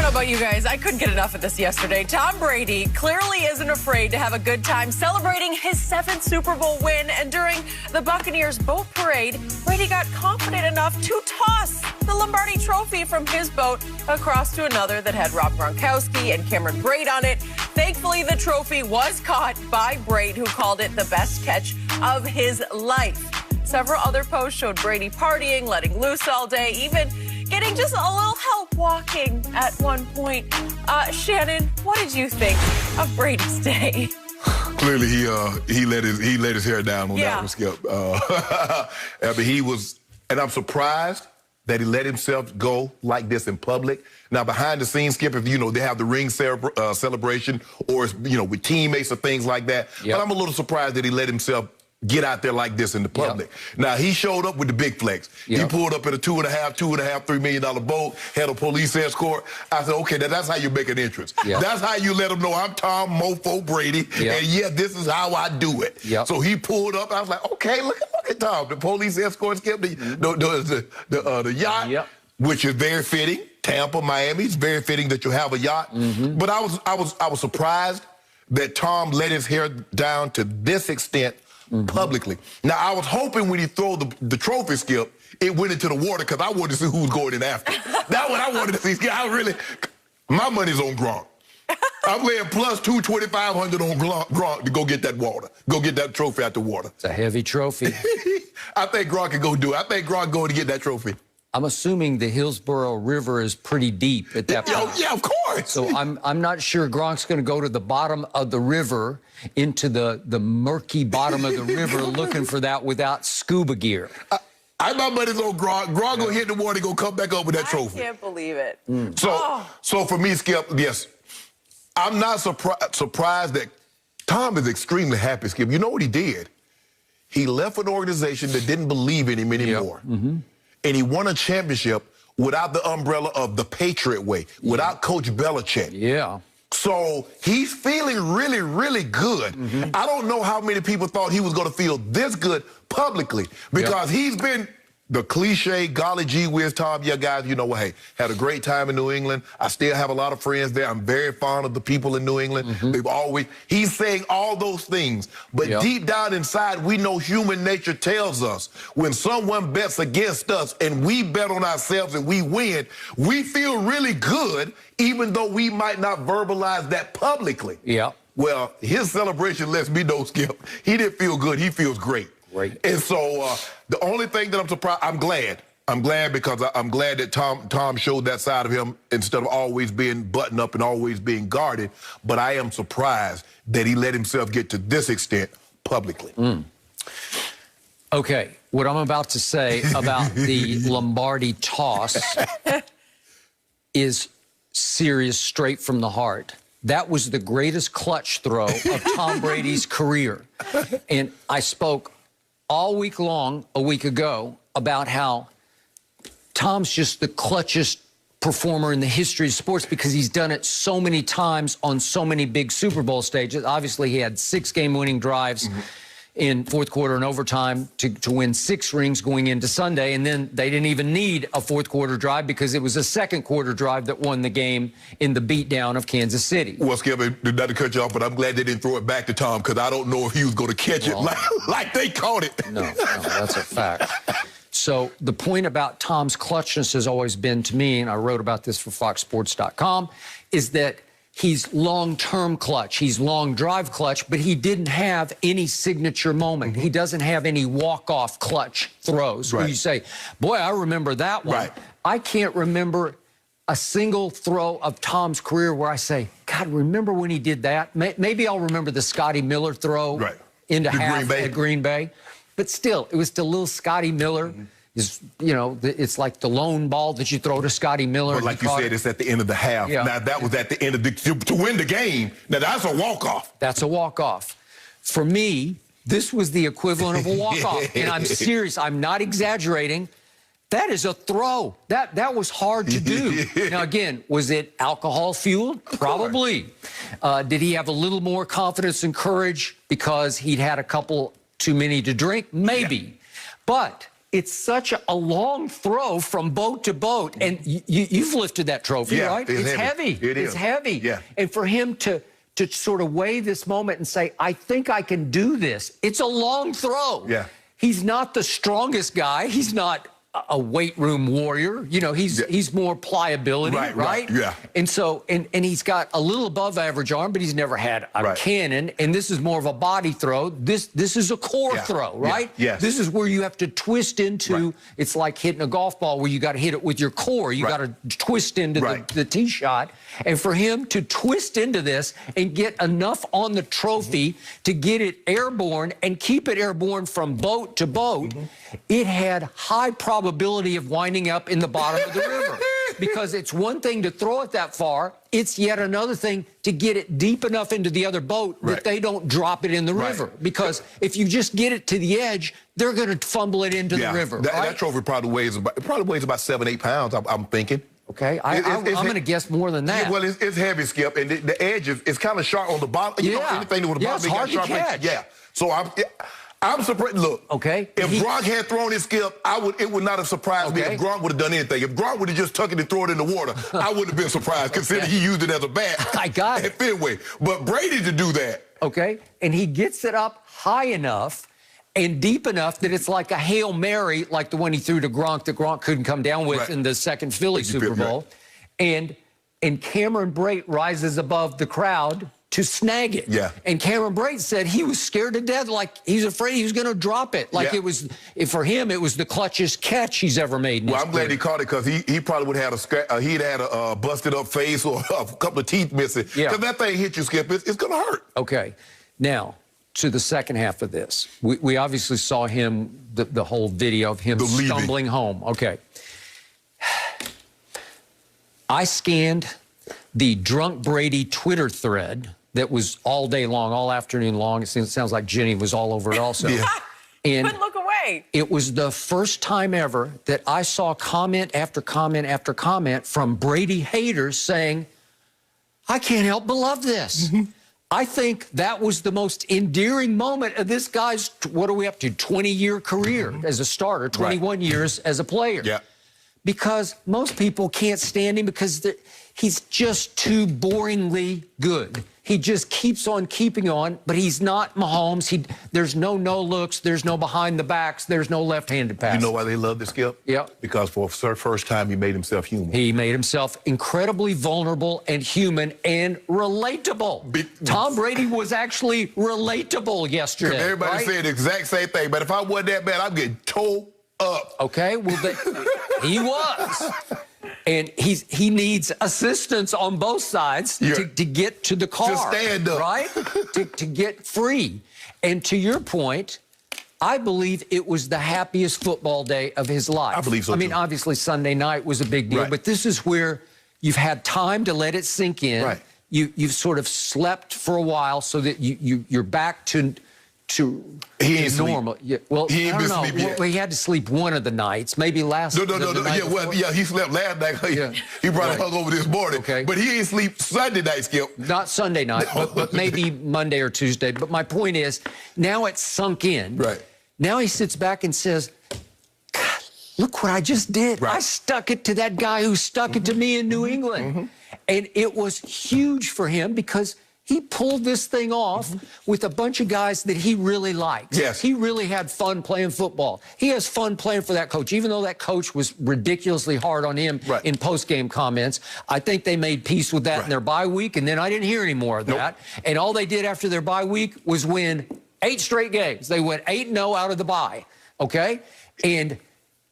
know about you guys. I couldn't get enough of this yesterday. Tom Brady clearly isn't afraid to have a good time celebrating his 7th Super Bowl win. And during the Buccaneers' boat parade, Brady got confident enough to toss the Lombardi trophy from his boat across to another that had Rob Gronkowski and Cameron Braid on it. Thankfully, the trophy was caught by Braid, who called it the best catch of his life. Several other posts showed Brady partying, letting loose all day, even getting just a little help walking at one point. Shannon, what did you think of Brady's day? Clearly, he let his hair down on that one, Skip. I mean, he was, and I'm surprised that he let himself go like this in public. Now, behind the scenes, Skip, if they have the ring celebration, or with teammates or things like that. But I'm a little surprised that he let himself get out there like this in the public. Now, he showed up with the big flex. He pulled up in a $2.5, $3 million boat, had a police escort. I said, okay, that's how you make an entrance. That's how you let them know I'm Tom Mofo Brady, and this is how I do it. So he pulled up. I was like, okay, look at Tom. The police escort, Skip, the yacht, which is very fitting. Tampa, Miami, it's very fitting that you have a yacht. But I was surprised that Tom let his hair down to this extent publicly. Now, I was hoping when he threw the trophy, Skip, it went into the water, because I wanted to see who was going in after. That's what I wanted to see, Skip. My money's on Gronk. I'm laying plus 2,500 on Gronk to go get that water. Go get that trophy out the water. It's a heavy trophy. I think Gronk can go do it. I think Gronk going to get that trophy. I'm assuming the Hillsborough River is pretty deep at that point. Yeah, of course. So I'm not sure Gronk's going to go to the bottom of the river, into the murky bottom of the river, looking for that without scuba gear. My money's on Gronk. Gronk gonna hit the water, gonna come back up with that trophy. I can't believe it. So for me, Skip, yes, I'm not surprised that Tom is extremely happy, Skip. You know what he did? He left an organization that didn't believe in him anymore. And he won a championship without the umbrella of the Patriot way, without Coach Belichick. So he's feeling really, really good. I don't know how many people thought he was going to feel this good publicly, because he's been the cliche, golly gee whiz, Tom, guys, you know what, hey, had a great time in New England. I still have a lot of friends there. I'm very fond of the people in New England. He's saying all those things. But deep down inside, we know human nature tells us when someone bets against us and we bet on ourselves and we win, we feel really good, even though we might not verbalize that publicly. Well, his celebration lets me know, Skip, he didn't feel good. He feels great. And so the only thing that I'm surprised, I'm glad because I'm glad that Tom showed that side of him instead of always being buttoned up and always being guarded. But I am surprised that he let himself get to this extent publicly. Okay, what I'm about to say about the Lombardi toss is serious, straight from the heart. That was the greatest clutch throw of Tom Brady's career. And I spoke all week long, a week ago, about how Tom's just the clutchest performer in the history of sports, because he's done it so many times on so many big Super Bowl stages. Obviously, he had 6 game-winning drives in fourth quarter and overtime to win 6 rings going into Sunday, and then they didn't even need a fourth quarter drive because it was a second quarter drive that won the game in the beatdown of Kansas City. Well, Skip, not to cut you off, but I'm glad they didn't throw it back to Tom, because I don't know if he was going to catch it like they caught it. No, that's a fact. So the point about Tom's clutchness has always been, to me, and I wrote about this for FoxSports.com, is that he's long-term clutch. He's long drive clutch, but he didn't have any signature moment. He doesn't have any walk-off clutch throws where you say, boy, I remember that one. I can't remember a single throw of Tom's career where I say, God, remember when he did that? Maybe I'll remember the Scotty Miller throw into half at Green Bay. But still, it was still little Scotty Miller. It's like the lone ball that you throw to Scotty Miller. But like you said, it's at the end of the half. Now, that was at the end of to win the game. Now, that's a walk-off. That's a walk-off. For me, this was the equivalent of a walk-off. And I'm serious. I'm not exaggerating. That is a throw. That was hard to do. Now, again, was it alcohol-fueled? Probably. Did he have a little more confidence and courage because he'd had a couple too many to drink? Maybe. But it's such a long throw from boat to boat. And you've lifted that trophy, right? It's heavy. It's heavy. Yeah. And for him to sort of weigh this moment and say, I think I can do this. It's a long throw. Yeah. He's not the strongest guy. He's not a weight room warrior. You know, he's more pliability, right? Yeah. And so, and he's got a little above average arm, but he's never had a cannon. And this is more of a body throw. This is a core throw, right? Yes. This is where you have to twist into, it's like hitting a golf ball where you got to hit it with your core. You got to twist into the tee shot. And for him to twist into this and get enough on the trophy to get it airborne and keep it airborne from boat to boat, it had high probability of winding up in the bottom of the river. Because it's one thing to throw it that far, it's yet another thing to get it deep enough into the other boat that they don't drop it in the river. Because if you just get it to the edge, they're going to fumble it into the river. That trophy probably weighs about 7, 8 pounds, I'm thinking. Okay, I'm going to guess more than that. Yeah, well, it's heavy, Skip, and the edge is kind of sharp on the bottom. You know, anything with the bottom, it's hard to catch. Yeah, so I'm surprised. Look, if Gronk had thrown his Skip, it would not have surprised me if Gronk would have done anything. If Gronk would have just tucked it and thrown it in the water, I wouldn't have been surprised, considering he used it as a bat. I got it. At Fenway. But Brady to do that. Okay, and he gets it up high enough and deep enough that it's like a Hail Mary, like the one he threw to Gronk that Gronk couldn't come down with in the second Philly Super Bowl. And Cameron Brate rises above the crowd to snag it. Yeah. And Cameron Brate said he was scared to death, like he's afraid he was going to drop it. Like it was, for him, it was the clutchest catch he's ever made. Well, I'm glad he caught it, because he probably would have had he'd had a busted up face or a couple of teeth missing. Yeah. Because that thing hit you, Skip, it's going to hurt. Okay. Now, to the second half of this. We obviously saw him, the whole video of him stumbling home. Okay. I scanned the Drunk Brady Twitter thread that was all day long, all afternoon long. It sounds like Jenny was all over it also. And couldn't look away. It was the first time ever that I saw comment after comment after comment from Brady haters saying, I can't help but love this. I think that was the most endearing moment of this guy's, what are we up to, 20-year career as a starter, 21 years as a player. Yeah. Because most people can't stand him because he's just too boringly good. He just keeps on keeping on, but he's not Mahomes. There's no looks, there's no behind the backs, there's no left-handed pass. You know why they love this, Skip? Yeah. Because for the first time, he made himself human. He made himself incredibly vulnerable and human and relatable. Tom Brady was actually relatable yesterday. Everybody said the exact same thing, but if I wasn't that bad, I'm getting towed up. Okay, well, he was. And he needs assistance on both sides to get to the car. To stand up. Right? to get free. And to your point, I believe it was the happiest football day of his life. I believe so, I mean, obviously, Sunday night was a big deal, but this is where you've had time to let it sink in. Right. You've sort of slept for a while so that you're back to normal. Yeah, well, he ain't I don't know. Well, he had to sleep one of the nights, maybe last. No. He slept last night. He probably hung over this morning. Okay. But he ain't sleep Sunday night, Skip. Not Sunday night, but maybe Monday or Tuesday. But my point is, now it's sunk in. Right. Now he sits back and says, God, look what I just did. Right. I stuck it to that guy who stuck it to me in New England. And it was huge for him because he pulled this thing off with a bunch of guys that he really likes. Yes. He really had fun playing football. He has fun playing for that coach, even though that coach was ridiculously hard on him in post-game comments. I think they made peace with that in their bye week, and then I didn't hear any more of that. And all they did after their bye week was win 8 straight games. They went 8-0 out of the bye, okay? And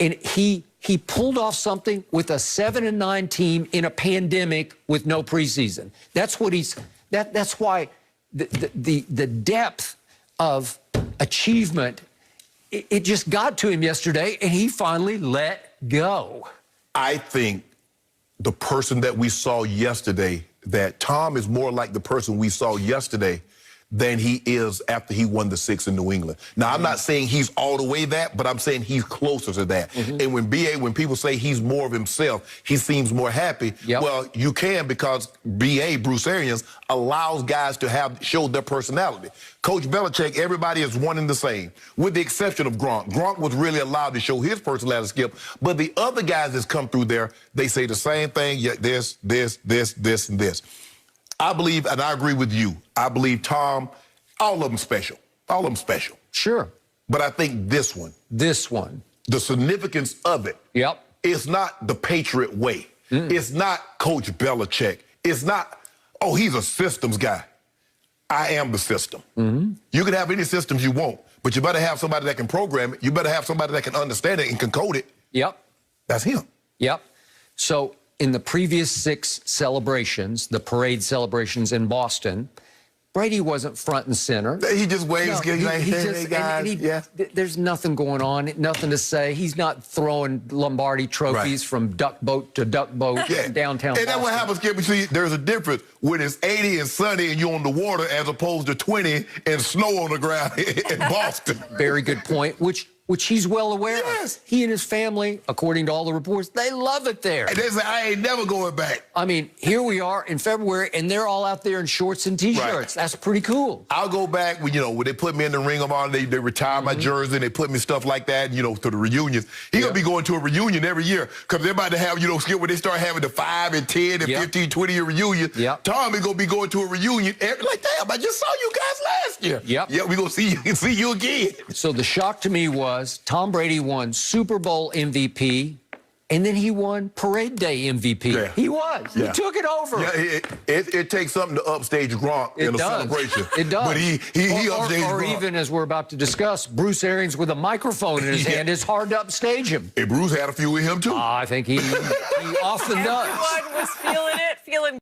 he pulled off something with a 7-9 team in a pandemic with no preseason. That's what he's... That's why the depth of achievement, it just got to him yesterday, and he finally let go. I think the person that we saw yesterday, that Tom is more like the person we saw yesterday than he is after he won the 6 in New England. Now, I'm not saying he's all the way that, but I'm saying he's closer to that. And when people say he's more of himself, he seems more happy, well, you can, because Bruce Arians, allows guys to show their personality. Coach Belichick, everybody is one and the same, with the exception of Gronk. Gronk was really allowed to show his personality, Skip, but the other guys that's come through there, they say the same thing, this, and this. I believe, and I agree with you, I believe Tom, all of them special. All of them special. Sure. But I think this one. The significance of it. It's not the Patriot way. It's not Coach Belichick. It's not, oh, he's a systems guy. I am the system. You can have any systems you want, but you better have somebody that can program it. You better have somebody that can understand it and can code it. That's him. So in the previous 6 celebrations, the parade celebrations in Boston, Brady wasn't front and center. He just waves, hey guys. There's nothing going on, nothing to say. He's not throwing Lombardi trophies from duck boat to duck boat in downtown And that's what happens, Skip. You see, there's a difference when it's 80 and sunny and you're on the water as opposed to 20 and snow on the ground in Boston. Very good point, which he's well aware of. He and his family, according to all the reports, they love it there. And they say, I ain't never going back. I mean, here we are in February, and they're all out there in shorts and T-shirts. That's pretty cool. I'll go back when, when they put me in the Ring of Honor, they retire my jersey, and they put me stuff like that, to the reunions. He's going to be going to a reunion every year, because they're about to have, Skip, when they start having the 5 and 10 and 15, 20-year reunion, Tom is going to be going to a reunion like, damn, I just saw you guys last year. Yeah, we're going to see you again. So the shock to me was Tom Brady won Super Bowl MVP, and then he won Parade Day MVP. He He took it over. It takes something to upstage Gronk in a celebration. It does. But he upstaged Gronk. Or even, as we're about to discuss, Bruce Arians with a microphone in his hand. It's hard to upstage him. And Bruce had a few with him, too. I think he often does. Everyone was feeling it, feeling